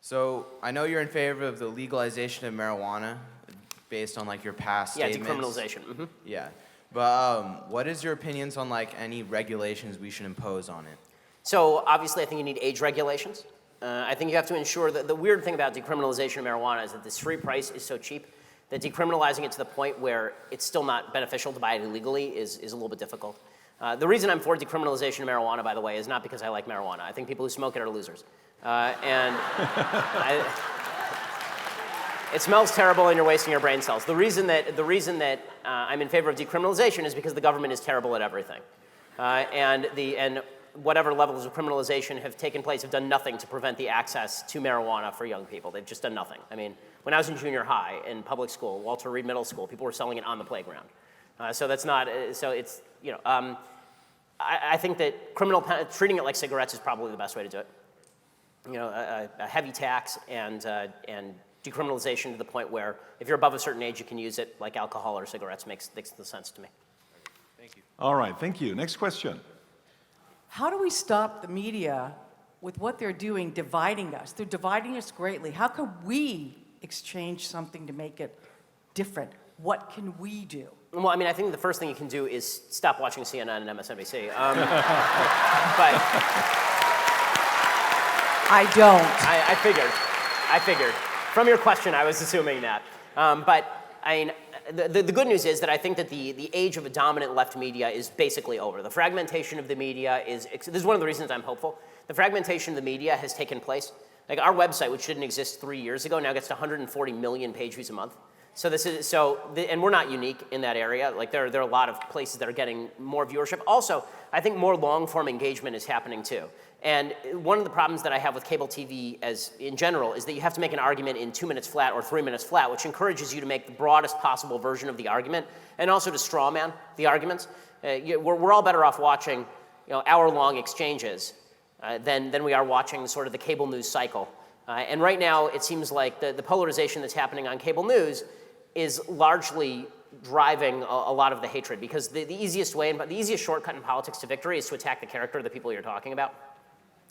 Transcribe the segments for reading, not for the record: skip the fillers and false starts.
So I know you're in favor of the legalization of marijuana based on like your past statements. Decriminalization. Mm-hmm. Yeah. But what is your opinions on like any regulations we should impose on it? So obviously I think you need age regulations. I think you have to ensure that the weird thing about decriminalization of marijuana is that the street price is so cheap that decriminalizing it to the point where it's still not beneficial to buy it illegally is a little bit difficult. The reason I'm for decriminalization of marijuana, by the way, is not because I like marijuana. I think people who smoke it are losers. It smells terrible and you're wasting your brain cells. The reason that I'm in favor of decriminalization is because the government is terrible at everything. And whatever levels of criminalization have taken place have done nothing to prevent the access to marijuana for young people. They've just done nothing. I mean, when I was in junior high, in public school, Walter Reed Middle School, people were selling it on the playground. So that's not, so it's, you know, I think that treating it like cigarettes is probably the best way to do it. You know, a heavy tax and decriminalization to the point where if you're above a certain age, you can use it like alcohol or cigarettes makes the sense to me. Thank you. All right, thank you. Next question. How do we stop the media with what they're doing, dividing us? They're dividing us greatly. How can we exchange something to make it different? What can we do? Well, I mean, I think the first thing you can do is stop watching CNN and MSNBC. But I don't. I figured. From your question, I was assuming that. But I mean, the good news is that I think that the age of a dominant left media is basically over. The fragmentation of the media this is one of the reasons I'm hopeful. The fragmentation of the media has taken place. Like our website, which didn't exist 3 years ago, now gets to 140 million page views a month. So and we're not unique in that area. Like there are a lot of places that are getting more viewership. Also, I think more long-form engagement is happening too. And one of the problems that I have with cable TV in general is that you have to make an argument in 2 minutes flat or 3 minutes flat, which encourages you to make the broadest possible version of the argument and also to straw man the arguments. We're all better off watching, you know, hour-long exchanges than we are watching sort of the cable news cycle. And right now, it seems like the polarization that's happening on cable news is largely driving a lot of the hatred, because the easiest way, the easiest shortcut in politics to victory is to attack the character of the people you're talking about.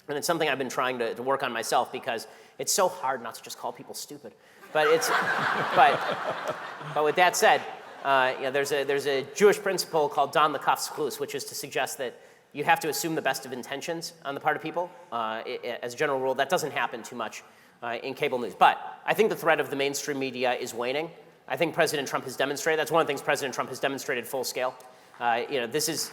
And it's something I've been trying to work on myself, because it's so hard not to just call people stupid. But but with that said, you know, there's a Jewish principle called don lekaf zchus, which is to suggest that you have to assume the best of intentions on the part of people. As a general rule, that doesn't happen too much in cable news. But I think the threat of the mainstream media is waning. I think President Trump has demonstrated, that's one of the things President Trump has demonstrated full scale. You know, this is,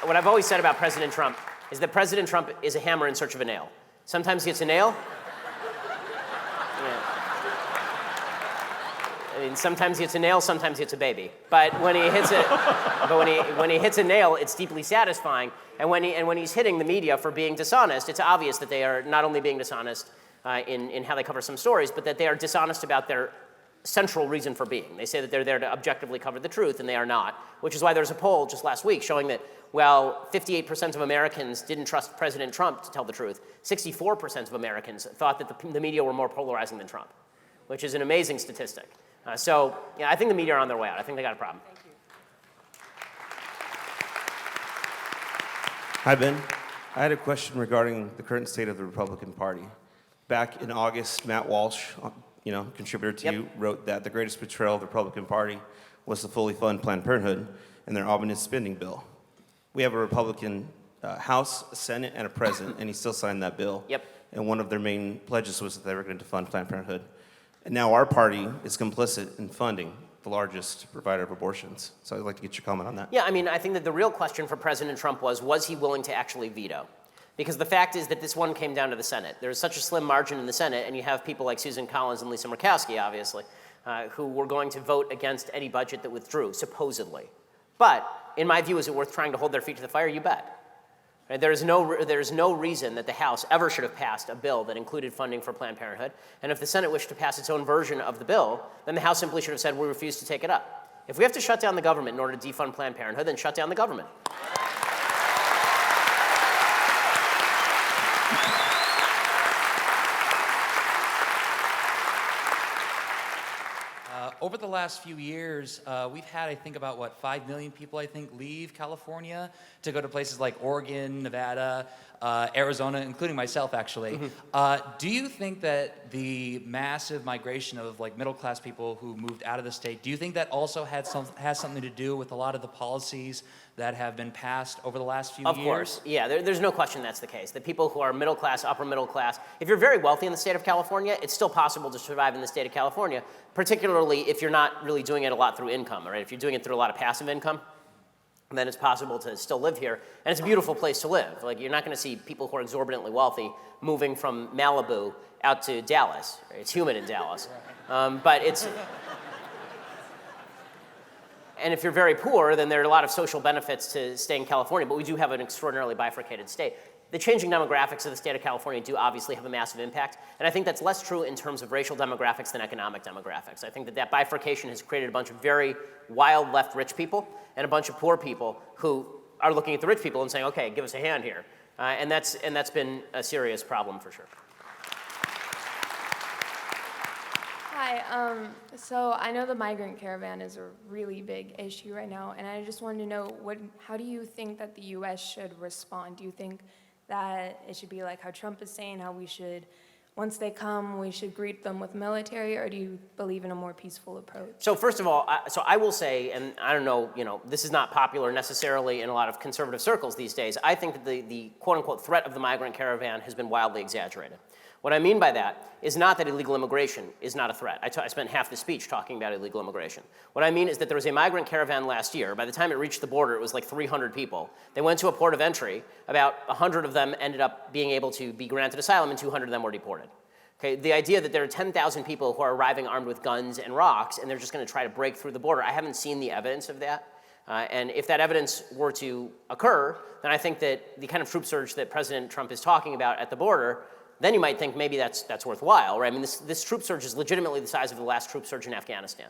what I've always said about President Trump is that President Trump is a hammer in search of a nail. Sometimes he hits a nail. I mean, sometimes he hits a nail, sometimes he hits a baby. But when he hits when he hits a nail, it's deeply satisfying. And when he's hitting the media for being dishonest, it's obvious that they are not only being dishonest in how they cover some stories, but that they are dishonest about their central reason for being. They say that they're there to objectively cover the truth, and they are not, which is why there's a poll just last week showing that, well, 58% of Americans didn't trust President Trump to tell the truth. 64% of Americans thought that the media were more polarizing than Trump, which is an amazing statistic. So yeah, I think the media are on their way out. I think they got a problem. Thank you. Hi, Ben. I had a question regarding the current state of the Republican Party. Back in August, Matt Walsh, you know, contributor to you, wrote that the greatest betrayal of the Republican Party was to fully fund Planned Parenthood and their ominous spending bill. We have a Republican House, a Senate, and a president, and he still signed that bill. Yep. And one of their main pledges was that they were going to fund Planned Parenthood. And now our party is complicit in funding the largest provider of abortions. So I'd like to get your comment on that. Yeah, I mean, I think that the real question for President Trump was he willing to actually veto? Because the fact is that this one came down to the Senate. There's such a slim margin in the Senate, and you have people like Susan Collins and Lisa Murkowski, obviously, who were going to vote against any budget that withdrew, supposedly. But in my view, is it worth trying to hold their feet to the fire? You bet. Right? There's no reason that the House ever should have passed a bill that included funding for Planned Parenthood. And if the Senate wished to pass its own version of the bill, then the House simply should have said, we refuse to take it up. If we have to shut down the government in order to defund Planned Parenthood, then shut down the government. over the last few years, we've had, I think, about, 5 million people, I think, leave California to go to places like Oregon, Nevada, Arizona, including myself, actually. Do you think that the massive migration of middle-class people who moved out of the state, do you think that also has something to do with a lot of the policies that have been passed over the last few years? Of course, yeah, there's no question that's the case. The people who are middle class, upper middle class, if you're very wealthy in the state of California, it's still possible to survive in the state of California, particularly if you're not really doing it a lot through income, right? If you're doing it through a lot of passive income, then it's possible to still live here. And it's a beautiful place to live. You're not gonna see people who are exorbitantly wealthy moving from Malibu out to Dallas. Right? It's humid in Dallas. But it's, and if you're very poor, then there are a lot of social benefits to staying in California, but we do have an extraordinarily bifurcated state. The changing demographics of the state of California do obviously have a massive impact, and I think that's less true in terms of racial demographics than economic demographics. I think that bifurcation has created a bunch of very wild left rich people and a bunch of poor people who are looking at the rich people and saying, okay, give us a hand here. And that's been a serious problem for sure. Hi, so I know the Migrant Caravan is a really big issue right now, and I just wanted to know, how do you think that the U.S. should respond? Do you think that it should be like how Trump is saying, how we should, once they come, we should greet them with military, or do you believe in a more peaceful approach? So first of all, I will say, and I don't know, this is not popular necessarily in a lot of conservative circles these days, I think that the quote-unquote threat of the Migrant Caravan has been wildly exaggerated. What I mean by that is not that illegal immigration is not a threat. I spent half the speech talking about illegal immigration. What I mean is that there was a migrant caravan last year. By the time it reached the border, it was like 300 people. They went to a port of entry. About 100 of them ended up being able to be granted asylum, and 200 of them were deported. Okay, the idea that there are 10,000 people who are arriving armed with guns and rocks, and they're just going to try to break through the border, I haven't seen the evidence of that. And if that evidence were to occur, then I think that the kind of troop surge that President Trump is talking about at the border, then you might think maybe that's worthwhile, right? I mean, this troop surge is legitimately the size of the last troop surge in Afghanistan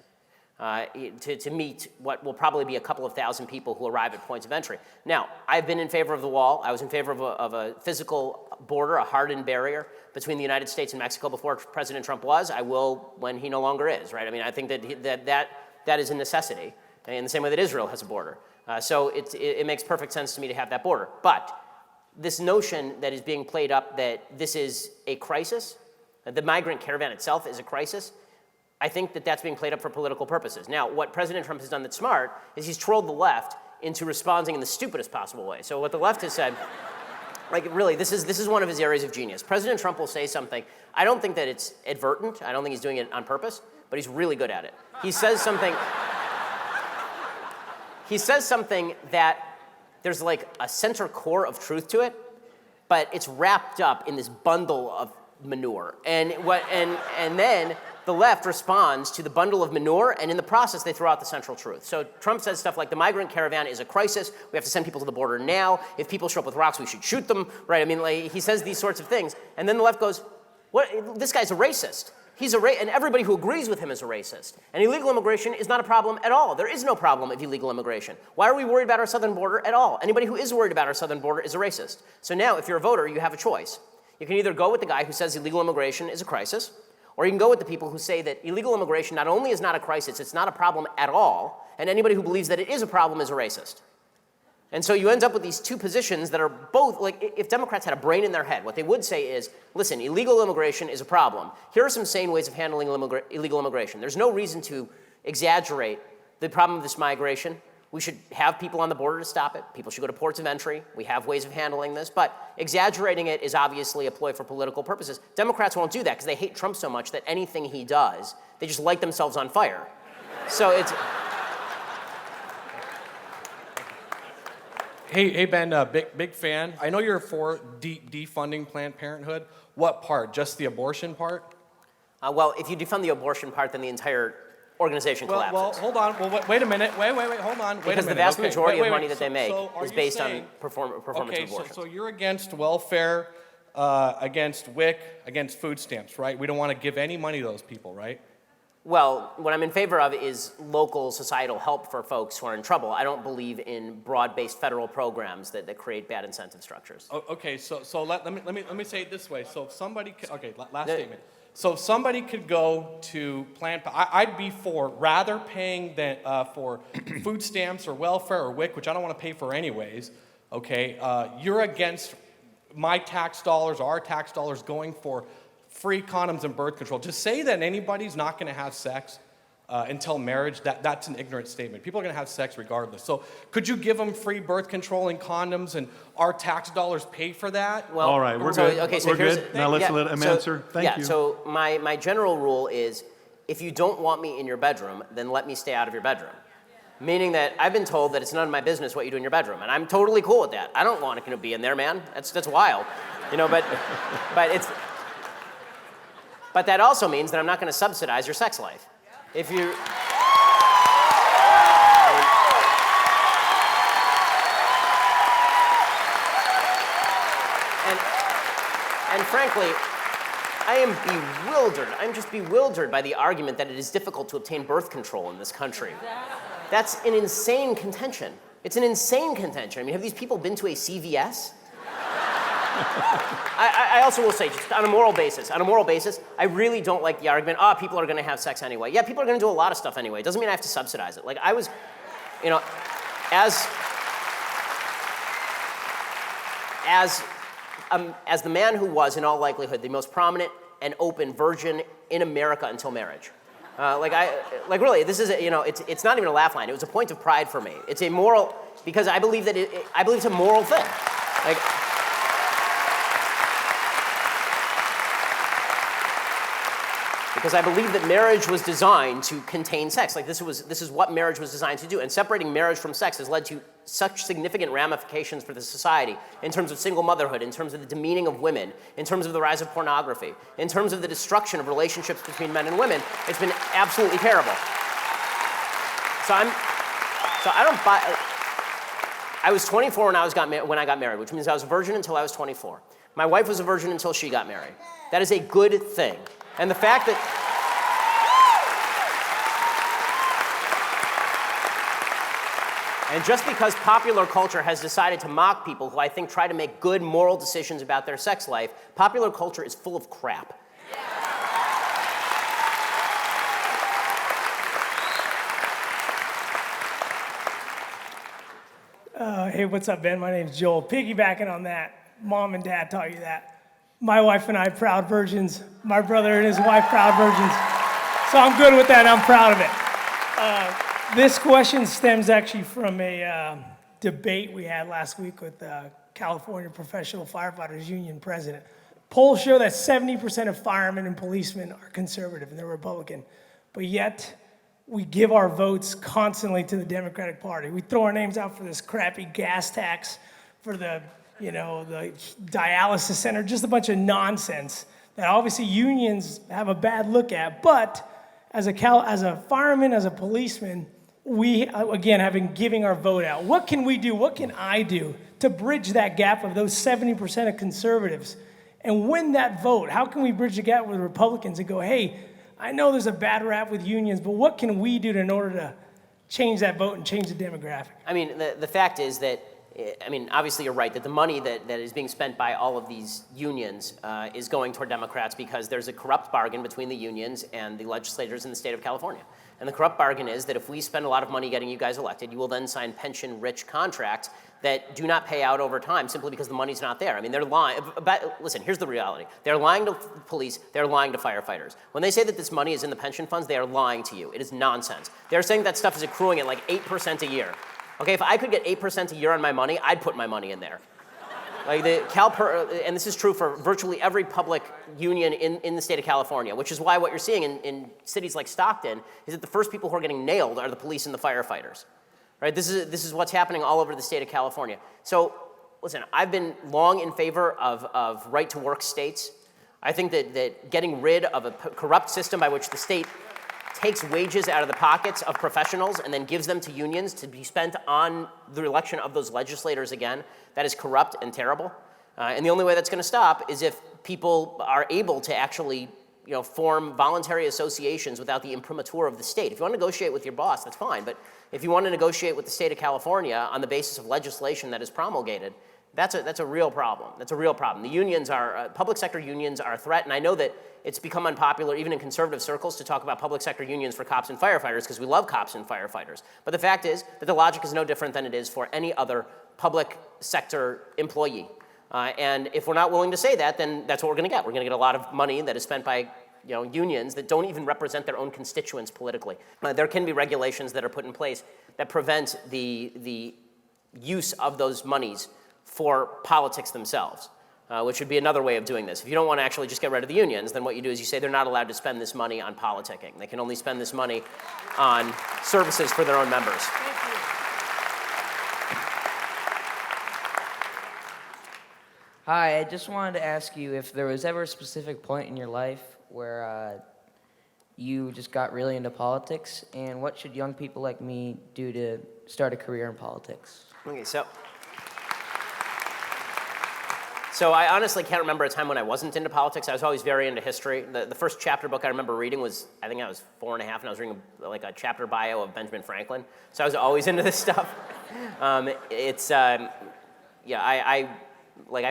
to meet what will probably be a couple of thousand people who arrive at points of entry. Now, I've been in favor of the wall. I was in favor of a physical border, a hardened barrier between the United States and Mexico before President Trump was. I will when he no longer is, right? I mean, I think that is a necessity in the same way that Israel has a border. So it makes perfect sense to me to have that border. But this notion that is being played up that this is a crisis, that the migrant caravan itself is a crisis, I think that that's being played up for political purposes. Now, what President Trump has done that's smart is he's trolled the left into responding in the stupidest possible way. So what the left has said, really, this is one of his areas of genius. President Trump will say something. I don't think that it's advertent. I don't think he's doing it on purpose, but he's really good at it. He says something. He says something that there's like a center core of truth to it, but it's wrapped up in this bundle of manure. And then the left responds to the bundle of manure, and in the process, they throw out the central truth. So Trump says stuff like the migrant caravan is a crisis. We have to send people to the border now. If people show up with rocks, we should shoot them, right? I mean, he says these sorts of things. And then the left goes, "What? This guy's a racist. He's and everybody who agrees with him is a racist. And illegal immigration is not a problem at all. There is no problem of illegal immigration. Why are we worried about our southern border at all? Anybody who is worried about our southern border is a racist. So now, if you're a voter, you have a choice. You can either go with the guy who says illegal immigration is a crisis, or you can go with the people who say that illegal immigration not only is not a crisis, it's not a problem at all, and anybody who believes that it is a problem is a racist. And so you end up with these two positions that are both, if Democrats had a brain in their head, what they would say is, listen, illegal immigration is a problem. Here are some sane ways of handling illegal immigration. There's no reason to exaggerate the problem of this migration. We should have people on the border to stop it. People should go to ports of entry. We have ways of handling this. But exaggerating it is obviously a ploy for political purposes. Democrats won't do that because they hate Trump so much that anything he does, they just light themselves on fire. So it's... Hey Ben, big fan. I know you're for defunding Planned Parenthood. What part? Just the abortion part? Well, if you defund the abortion part, then the entire organization collapses. Well, hold on. Well, wait a minute. Wait, hold on. Wait a minute. Because the vast majority of money that So- they make so are is you based saying- on performance of abortion. So you're against welfare, against WIC, against food stamps, right? We don't want to give any money to those people, right? Well, what I'm in favor of is local societal help for folks who are in trouble. I don't believe in broad-based federal programs that create bad incentive structures. Okay, so let me say it this way. So if somebody could, okay, last statement. So if somebody could go to Planned I'd be for rather paying than for food stamps or welfare or WIC, which I don't want to pay for anyways. Okay, you're against my tax dollars, our tax dollars going for free condoms and birth control. Just say that anybody's not going to have sex until marriage, that's an ignorant statement. People are going to have sex regardless. So could you give them free birth control and condoms and our tax dollars pay for that? Well, All right, we're so, good. Okay, so We're here's, good. Now let's let him answer. Thank you. So my general rule is, if you don't want me in your bedroom, then let me stay out of your bedroom. Meaning that I've been told that it's none of my business what you do in your bedroom, and I'm totally cool with that. I don't want to be in there, man. That's wild, you know. But that also means that I'm not going to subsidize your sex life. If you and frankly, I am bewildered. I'm just bewildered by the argument that it is difficult to obtain birth control in this country. That's an insane contention. It's an insane contention. I mean, have these people been to a CVS? I also will say, just on a moral basis, I really don't like the argument, people are going to have sex anyway. Yeah, people are going to do a lot of stuff anyway. It doesn't mean I have to subsidize it. Like, I was, you know, as the man who was, in all likelihood, the most prominent and open virgin in America until marriage. Really, this is, it's not even a laugh line. It was a point of pride for me. It's a moral, because I believe that I believe it's a moral thing. Like, because I believe that marriage was designed to contain sex. Like, this is what marriage was designed to do. And separating marriage from sex has led to such significant ramifications for the society in terms of single motherhood, in terms of the demeaning of women, in terms of the rise of pornography, in terms of the destruction of relationships between men and women. It's been absolutely terrible. I don't buy. I was 24 when I got married, which means I was a virgin until I was 24. My wife was a virgin until she got married. That is a good thing. And the fact that and just because popular culture has decided to mock people who I think try to make good moral decisions about their sex life, popular culture is full of crap. Hey, what's up, Ben? My name's Joel. Piggybacking on that, mom and dad taught you that. My wife and I, proud virgins. My brother and his wife, proud virgins. So I'm good with that. I'm proud of it. This question stems actually from a debate we had last week with the California Professional Firefighters Union president. Polls show that 70% of firemen and policemen are conservative and they're Republican, but yet we give our votes constantly to the Democratic Party. We throw our names out for this crappy gas tax, for the dialysis center, just a bunch of nonsense that obviously unions have a bad look at. But as a fireman, as a policeman, we, again, have been giving our vote out. What can we do? What can I do to bridge that gap of those 70% of conservatives and win that vote? How can we bridge the gap with Republicans and go, hey, I know there's a bad rap with unions, but what can we do in order to change that vote and change the demographic? I mean, the fact is that, obviously you're right, that the money that is being spent by all of these unions is going toward Democrats because there's a corrupt bargain between the unions and the legislators in the state of California. And the corrupt bargain is that if we spend a lot of money getting you guys elected, you will then sign pension-rich contracts that do not pay out over time simply because the money's not there. I mean, they're lying. Listen, here's the reality. They're lying to police. They're lying to firefighters. When they say that this money is in the pension funds, they are lying to you. It is nonsense. They're saying that stuff is accruing at like 8% a year. Okay, if I could get 8% a year on my money, I'd put my money in there. Like and this is true for virtually every public union in the state of California, which is why what you're seeing in cities like Stockton is that the first people who are getting nailed are the police and the firefighters. Right? This is what's happening all over the state of California. So, listen, I've been long in favor of right-to-work states. I think that getting rid of a corrupt system by which the state takes wages out of the pockets of professionals and then gives them to unions to be spent on the election of those legislators again, that is corrupt and terrible. And the only way that's going to stop is if people are able to actually, form voluntary associations without the imprimatur of the state. If you want to negotiate with your boss, that's fine. But if you want to negotiate with the state of California on the basis of legislation that is promulgated, that's a real problem. That's a real problem. The unions are, public sector unions are a threat, and I know that it's become unpopular even in conservative circles to talk about public sector unions for cops and firefighters because we love cops and firefighters. But the fact is that the logic is no different than it is for any other public sector employee. And if we're not willing to say that, then that's what we're going to get. We're going to get a lot of money that is spent by unions that don't even represent their own constituents politically. There can be regulations that are put in place that prevent the use of those monies for politics themselves, which would be another way of doing this. If you don't want to actually just get rid of the unions, then what you do is you say they're not allowed to spend this money on politicking. They can only spend this money on services for their own members. Hi, I just wanted to ask you if there was ever a specific point in your life where you just got really into politics, and what should young people like me do to start a career in politics? Okay, so I honestly can't remember a time when I wasn't into politics. I was always very into history. The first chapter book I remember reading was, I think I was 4 and a half, and I was reading like a chapter bio of Benjamin Franklin. So I was always into this stuff. I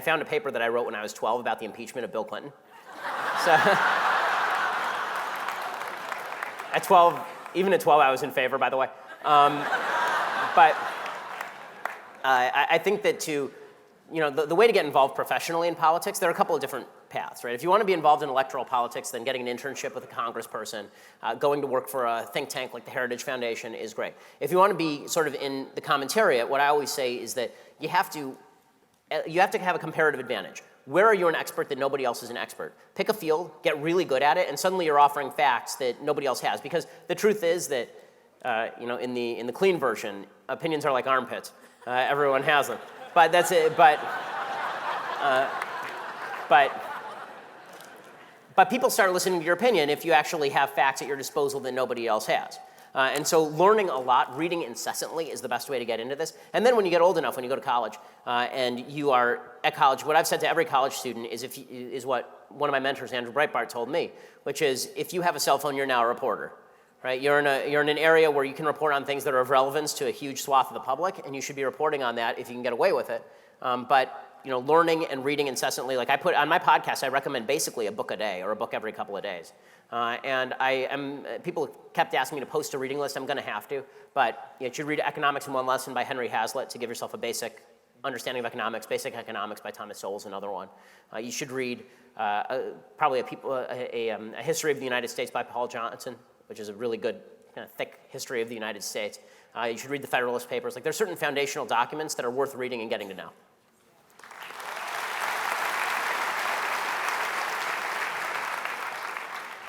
found a paper that I wrote when I was 12 about the impeachment of Bill Clinton. So at 12, even at 12, I was in favor, by the way. But I think that the way to get involved professionally in politics, there are a couple of different paths, right? If you want to be involved in electoral politics, then getting an internship with a congressperson, going to work for a think tank like the Heritage Foundation is great. If you want to be sort of in the commentariat, what I always say is that you have to have a comparative advantage. Where are you an expert that nobody else is an expert? Pick a field, get really good at it, and suddenly you're offering facts that nobody else has. Because the truth is that, in the clean version, opinions are like armpits. Everyone has them. But that's it. But people start listening to your opinion if you actually have facts at your disposal that nobody else has. And so learning a lot, reading incessantly is the best way to get into this. And then when you get old enough, when you go to college, and you are at college, what I've said to every college student is what one of my mentors, Andrew Breitbart, told me, which is if you have a cell phone, you're now a reporter. Right? You're in an area where you can report on things that are of relevance to a huge swath of the public, and you should be reporting on that if you can get away with it. But learning and reading incessantly, like I put on my podcast, I recommend basically a book a day or a book every couple of days. And people kept asking me to post a reading list. I'm going to have to, but you should read Economics in One Lesson by Henry Hazlitt to give yourself a basic understanding of economics. Basic Economics by Thomas Sowell's another one. You should read probably a History of the United States by Paul Johnson, which is a really good, kind of thick history of the United States. You should read the Federalist Papers. Like, there's certain foundational documents that are worth reading and getting to know.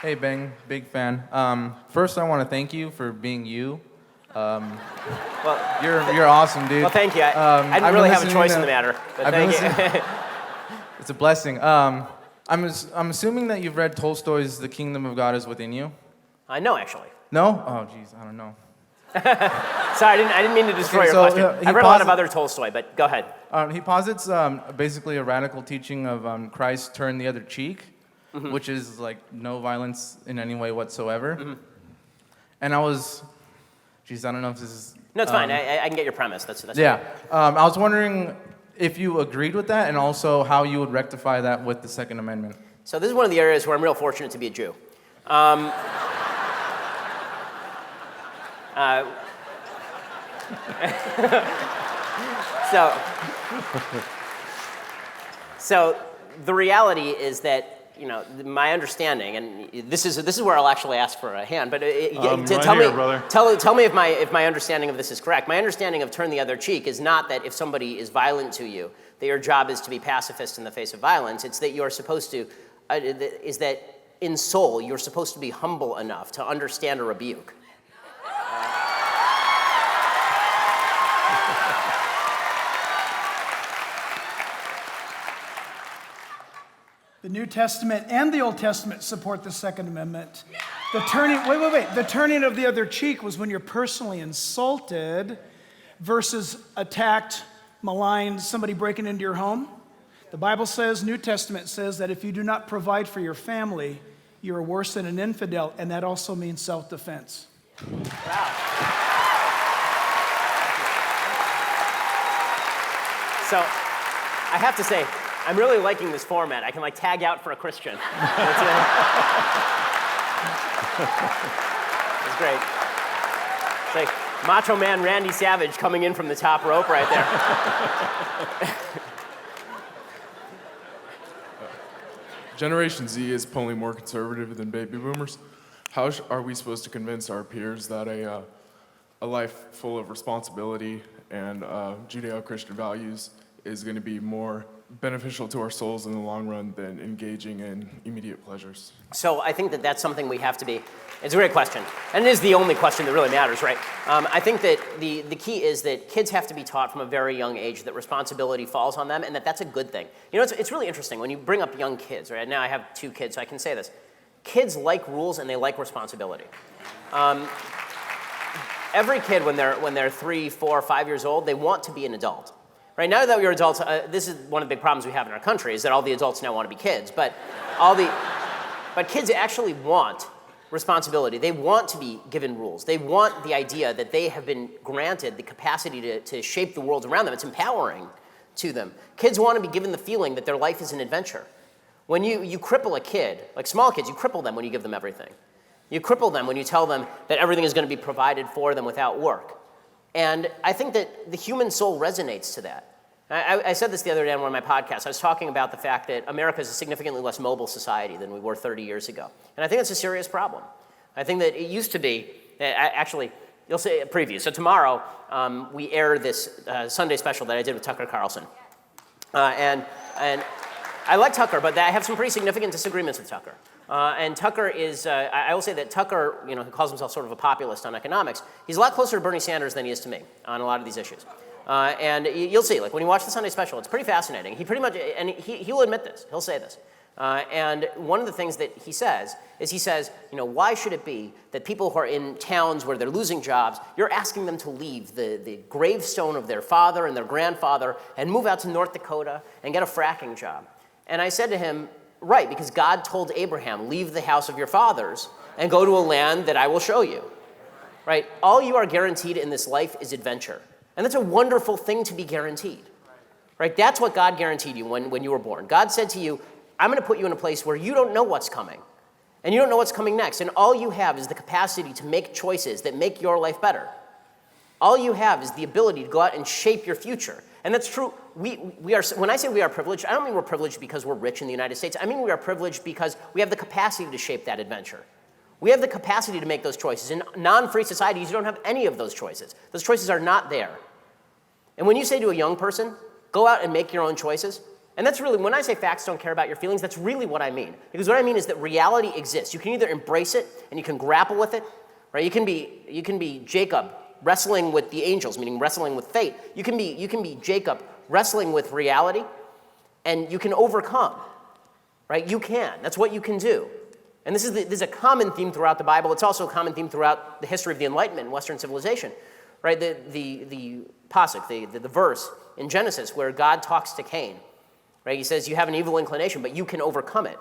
Hey, Ben, big fan. First, I want to thank you for being you. Well, You're awesome, dude. Well, thank you. I didn't really have a choice in the matter, but thank you. It's a blessing. I'm assuming that you've read Tolstoy's The Kingdom of God is Within You? No, actually. No? Oh, geez, I don't know. Sorry, I didn't mean to destroy your question. I've read a lot of other Tolstoy, but go ahead. He posits basically a radical teaching of Christ turn the other cheek, which is like no violence in any way whatsoever. And I was, geez, I don't know if this is... No, it's fine. I can get your premise. That's yeah. I was wondering if you agreed with that and also how you would rectify that with the Second Amendment. So this is one of the areas where I'm real fortunate to be a Jew. So the reality is that my understanding, and this is where I'll actually ask for a hand. But tell me if my understanding of this is correct. My understanding of turn the other cheek is not that if somebody is violent to you, that your job is to be pacifist in the face of violence. It's that you're supposed to, is that in soul you're supposed to be humble enough to understand a rebuke. The New Testament and the Old Testament support the Second Amendment. The turning of the other cheek was when you're personally insulted versus attacked, maligned, somebody breaking into your home. The Bible says, New Testament says that if you do not provide for your family, you're worse than an infidel, and that also means self-defense. Wow. So, I have to say, I'm really liking this format. I can like tag out for a Christian. It's great. It's like Macho Man Randy Savage coming in from the top rope right there. Generation Z is probably more conservative than baby boomers. How are we supposed to convince our peers that a life full of responsibility and Judeo-Christian values is going to be more beneficial to our souls in the long run than engaging in immediate pleasures? So I think that that's something we have to be, it's a great question. And it is the only question that really matters, right? I think that the key is that kids have to be taught from a very young age that responsibility falls on them and that that's a good thing. You know, it's really interesting when you bring up young kids, right? Now I have 2 kids, so I can say this. Kids like rules and they like responsibility. Every kid, when they're 3, 4, 5 years old, they want to be an adult. Right, now that we're adults, this is one of the big problems we have in our country, is that all the adults now want to be kids. But kids actually want responsibility. They want to be given rules. They want the idea that they have been granted the capacity to shape the world around them. It's empowering to them. Kids want to be given the feeling that their life is an adventure. When you cripple a kid, like small kids, you cripple them when you give them everything. You cripple them when you tell them that everything is going to be provided for them without work. And I think that the human soul resonates to that. I said this the other day on one of my podcasts. I was talking about the fact that America is a significantly less mobile society than we were 30 years ago. And I think it's a serious problem. I think that it used to be, actually, you'll see a preview. So tomorrow, we air this Sunday special that I did with Tucker Carlson. And I like Tucker, but I have some pretty significant disagreements with Tucker. And Tucker is, I will say that Tucker, who calls himself sort of a populist on economics, he's a lot closer to Bernie Sanders than he is to me on a lot of these issues. And you'll see, like when you watch the Sunday special, it's pretty fascinating. He pretty much, and he'll admit this, he'll say this. And one of the things that he says is, why should it be that people who are in towns where they're losing jobs, you're asking them to leave the gravestone of their father and their grandfather and move out to North Dakota and get a fracking job? And I said to him, right, because God told Abraham, leave the house of your fathers and go to a land that I will show you. Right? All you are guaranteed in this life is adventure. And that's a wonderful thing to be guaranteed. Right? That's what God guaranteed you when you were born. God said to you, I'm going to put you in a place where you don't know what's coming. And you don't know what's coming next. And all you have is the capacity to make choices that make your life better. All you have is the ability to go out and shape your future. And that's true. We are, when I say we are privileged, I don't mean we're privileged because we're rich in the United States. I mean we are privileged because we have the capacity to shape that adventure. We have the capacity to make those choices. In non-free societies, you don't have any of those choices. Those choices are not there. And when you say to a young person, go out and make your own choices, and that's really, when I say facts don't care about your feelings, that's really what I mean. Because what I mean is that reality exists. You can either embrace it and you can grapple with it, right? You can be Jacob wrestling with the angels, meaning wrestling with fate. You can be Jacob wrestling with reality, and you can overcome, right? You can. That's what you can do. And this is a common theme throughout the Bible. It's also a common theme throughout the history of the Enlightenment and Western civilization, right? The pasuk, the verse in Genesis where God talks to Cain, right? He says, you have an evil inclination, but you can overcome it,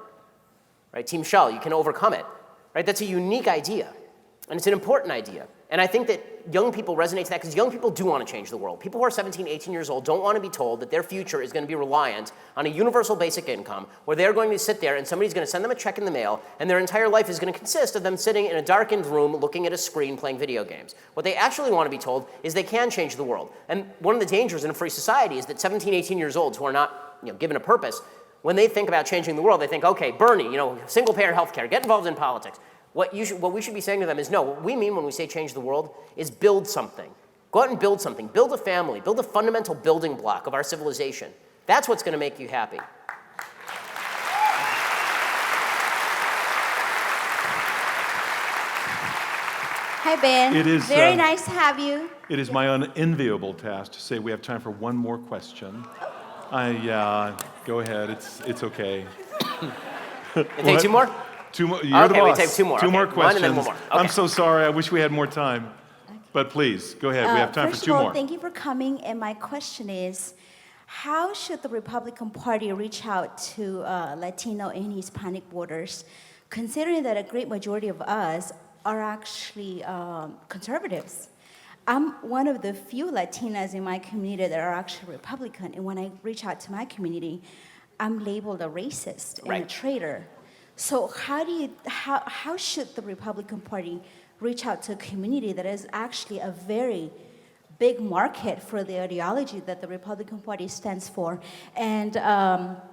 right? Team Shell, you can overcome it, right? That's a unique idea, and it's an important idea. And I think that young people resonate to that because young people do want to change the world. People who are 17, 18 years old don't want to be told that their future is going to be reliant on a universal basic income where they're going to sit there and somebody's going to send them a check in the mail and their entire life is going to consist of them sitting in a darkened room looking at a screen playing video games. What they actually want to be told is they can change the world. And one of the dangers in a free society is that 17, 18 years olds who are not given a purpose, when they think about changing the world, they think, okay, Bernie, single-payer healthcare, get involved in politics. What we should be saying to them is, no, what we mean when we say change the world is build something. Go out and build something. Build a family. Build a fundamental building block of our civilization. That's what's going to make you happy. Hi, Ben. It is very nice to have you. It is my unenviable task to say we have time for one more question. Go ahead. It's okay. Take 2 more? 2 more. You're the boss. We take 2 more. 2 more One questions. and then 1 more. Okay. I'm so sorry. I wish we had more time. But please, go ahead. We have time for 2 more. Thank you for coming. And my question is, How should the Republican Party reach out to Latino and Hispanic voters, considering that a great majority of us are actually conservatives? I'm one of the few Latinas in my community that are actually Republican, and when I reach out to my community, I'm labeled a racist and a traitor. So how should the Republican Party reach out to a community that is actually a very big market for the ideology that the Republican Party stands for? And a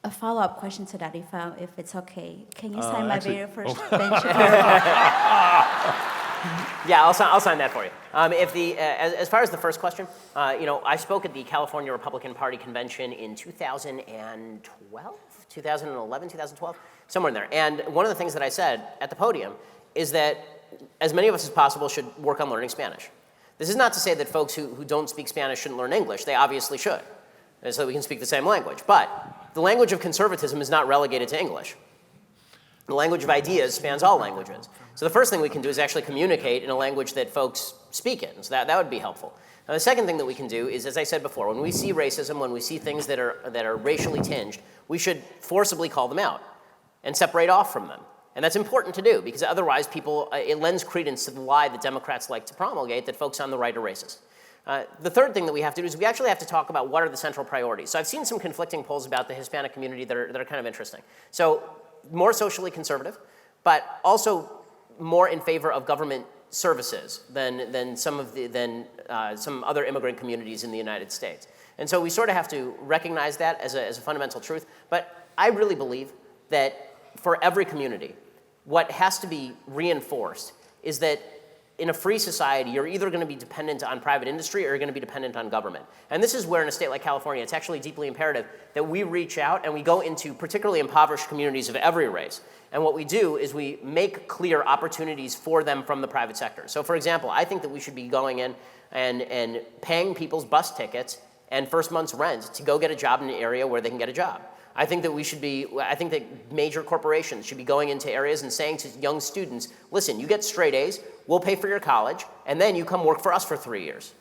follow-up question to that, if it's okay. Can you sign my very first Ben Shapiro book? Yeah, I'll sign that for you. As far as the first question, I spoke at the California Republican Party convention in 2011, 2012, somewhere in there. And one of the things that I said at the podium is that as many of us as possible should work on learning Spanish. This is not to say that folks who don't speak Spanish shouldn't learn English. They obviously should, so that we can speak the same language. But the language of conservatism is not relegated to English. The language of ideas spans all languages. So the first thing we can do is actually communicate in a language that folks speak in. So that would be helpful. Now, the second thing that we can do is, as I said before, when we see racism, when we see things that are racially tinged, we should forcibly call them out and separate off from them. And that's important to do, because otherwise it lends credence to the lie that Democrats like to promulgate, that folks on the right are racist. The third thing that we have to do is we actually have to talk about what are the central priorities. So I've seen some conflicting polls about the Hispanic community that are kind of interesting. So more socially conservative, but also more in favor of government services than some other immigrant communities in the United States. And so we sort of have to recognize that as a fundamental truth. But I really believe that for every community, what has to be reinforced is that in a free society, you're either going to be dependent on private industry or you're going to be dependent on government. And this is where in a state like California, it's actually deeply imperative that we reach out and we go into particularly impoverished communities of every race. And what we do is we make clear opportunities for them from the private sector. So for example, I think that we should be going in and paying people's bus tickets and first month's rent to go get a job in an area where they can get a job. I think that major corporations should be going into areas and saying to young students, listen, you get straight A's, we'll pay for your college, and then you come work for us for 3 years.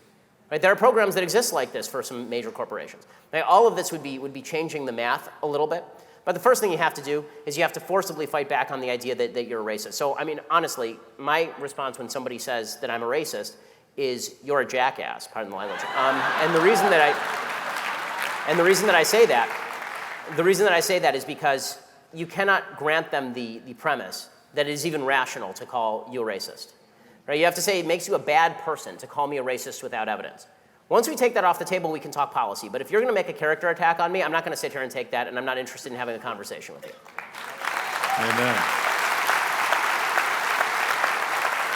Right? There are programs that exist like this for some major corporations. Right? All of this would be changing the math a little bit. But the first thing you have to do is you have to forcibly fight back on the idea that you're a racist. So, I mean, honestly, my response when somebody says that I'm a racist is you're a jackass, pardon the language. And the reason that I say that is because you cannot grant them the premise that it is even rational to call you a racist. Right? You have to say it makes you a bad person to call me a racist without evidence. Once we take that off the table, we can talk policy. But if you're going to make a character attack on me, I'm not going to sit here and take that, and I'm not interested in having a conversation with you. Amen.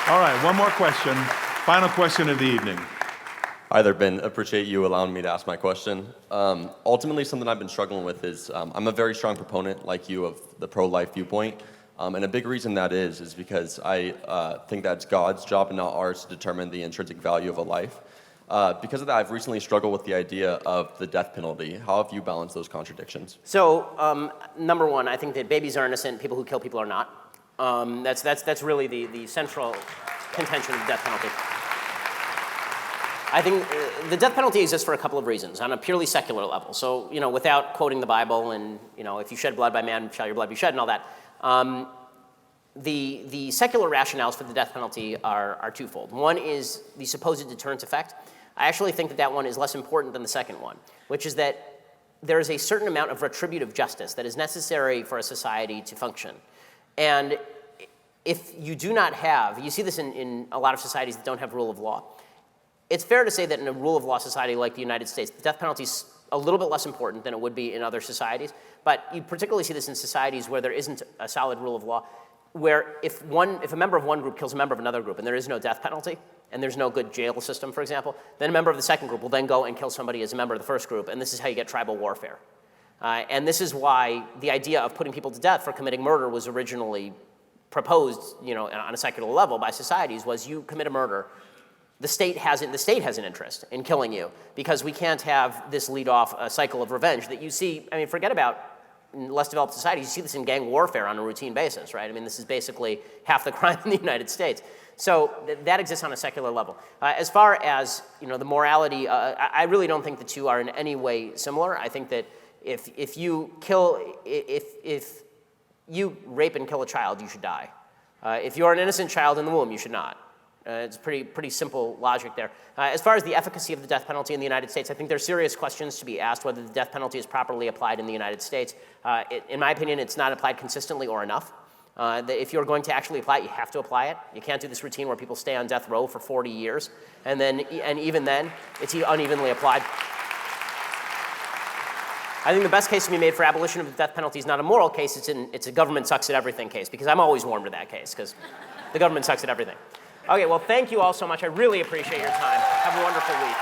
All right, one more question. Final question of the evening. Hi there, Ben. Appreciate you allowing me to ask my question. Ultimately, something I've been struggling with is I'm a very strong proponent, like you, of the pro-life viewpoint. And a big reason that is because I think that it's God's job and not ours to determine the intrinsic value of a life. Because of that, I've recently struggled with the idea of the death penalty. How have you balanced those contradictions? So, number one, I think that babies are innocent, people who kill people are not. That's really the central contention of the death penalty. I think the death penalty exists for a couple of reasons on a purely secular level. So, without quoting the Bible and, if you shed blood by man, shall your blood be shed and all that. The secular rationales for the death penalty are twofold. One is the supposed deterrence effect. I actually think that one is less important than the second one, which is that there is a certain amount of retributive justice that is necessary for a society to function. And if you do not have, you see this in a lot of societies that don't have rule of law. It's fair to say that in a rule of law society like the United States, the death penalty is a little bit less important than it would be in other societies. But you particularly see this in societies where there isn't a solid rule of law, where if a member of one group kills a member of another group and there is no death penalty, and there's no good jail system, for example, then a member of the second group will then go and kill somebody as a member of the first group, and this is how you get tribal warfare. And this is why the idea of putting people to death for committing murder was originally proposed, on a secular level by societies, was you commit a murder, the state has an interest in killing you, because we can't have this lead off a cycle of revenge that you see. I mean, forget about in less developed societies, you see this in gang warfare on a routine basis, right? I mean, this is basically half the crime in the United States. So that exists on a secular level. As far as the morality, I really don't think the two are in any way similar. I think that if you rape and kill a child, you should die. If you're an innocent child in the womb, you should not. It's pretty simple logic there. As far as the efficacy of the death penalty in the United States, I think there's serious questions to be asked whether the death penalty is properly applied in the United States. In my opinion, it's not applied consistently or enough. If you're going to actually apply it, you have to apply it. You can't do this routine where people stay on death row for 40 years, and even then, it's unevenly applied. I think the best case to be made for abolition of the death penalty is not a moral case, it's a government sucks at everything case, because I'm always warm to that case, because the government sucks at everything. Okay, well, thank you all so much. I really appreciate your time. Have a wonderful week.